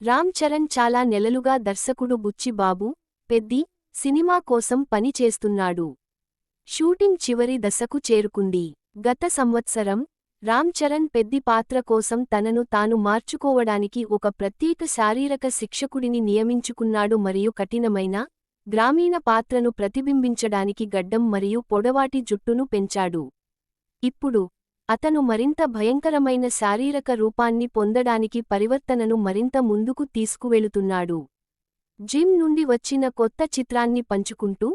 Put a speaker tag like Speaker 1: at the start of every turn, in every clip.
Speaker 1: రామ్ చరణ్ చాలా నెలలుగా దర్శకుడు బుచ్చిబాబు, పెద్ది సినిమా కోసం పని చేస్తున్నాడు. షూటింగ్ చివరి దశకు చేరుకుంది. గత సంవత్సరం, రామ్ చరణ్ పెద్ది పాత్ర కోసం తనను తాను మార్చుకోవడానికి ఒక ప్రత్యేక శారీరక శిక్షకుడిని నియమించుకున్నాడు మరియు కఠినమైన, గ్రామీణ పాత్రను ప్రతిబింబించడానికి గడ్డం మరియు పొడవాటి జుట్టును పెంచాడు. ఇప్పుడు, అతను మరింత భయంకరమైన శారీరక రూపాన్ని పొందడానికి పరివర్తనను మరింత ముందుకు తీసుకువెళుతున్నాడు. జిమ్ నుండి వచ్చిన కొత్త చిత్రాన్ని పంచుకుంటూ,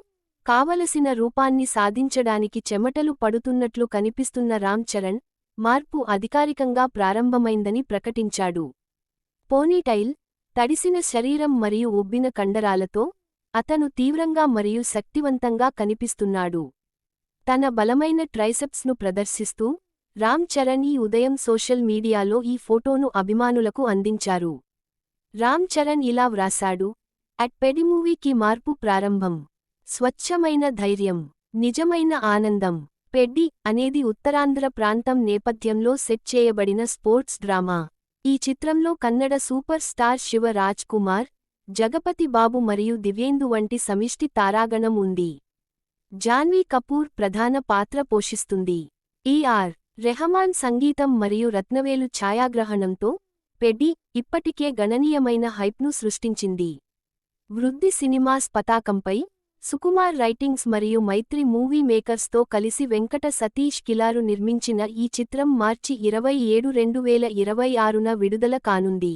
Speaker 1: కావలసిన రూపాన్ని సాధించడానికి చెమటలు పడుతున్నట్లు కనిపిస్తున్న రామ్ చరణ్, మార్పు అధికారికంగా ప్రారంభమైందని ప్రకటించాడు. పోనీటైల్, తడిసిన శరీరం మరియు ఉబ్బిన కండరాలతో, అతను తీవ్రంగా మరియు శక్తివంతంగా కనిపిస్తున్నాడు. తన బలమైన ట్రైసెప్స్ను ప్రదర్శిస్తూ, రామ్ చరణ్ ఈ ఉదయం సోషల్ మీడియాలో ఈ ఫోటోను అభిమానులకు అందించారు. రామ్ చరణ్ ఇలా వ్రాసాడు: అట్ పెడిమూవీకి మార్పు ప్రారంభం. స్వచ్ఛమైన ధైర్యం, నిజమైన ఆనందం. పెడ్డి అనేది ఉత్తరాంధ్ర ప్రాంతం నేపథ్యంలో సెట్ చేయబడిన స్పోర్ట్స్ డ్రామా. ఈ చిత్రంలో కన్నడ సూపర్ స్టార్ శివ రాజ్ కుమార్, జగపతి బాబు మరియు దివ్యేందు వంటి సమిష్టి తారాగణం ఉంది. జాన్వీ కపూర్ ప్రధాన పాత్ర పోషిస్తుంది. ఈఆర్ రెహమాన్ సంగీతం మరియు రత్నవేలు ఛాయాగ్రహణంతో, పెడ్డి ఇప్పటికే గణనీయమైన హైప్ను సృష్టించింది. వృద్ధి సినిమాస్ పతాకంపై, సుకుమార్ రైటింగ్స్ మరియు మైత్రి మూవీ మేకర్స్తో కలిసి వెంకట సతీష్ కిలారు నిర్మించిన ఈ చిత్రం మార్చి 27, 2026న విడుదల కానుంది.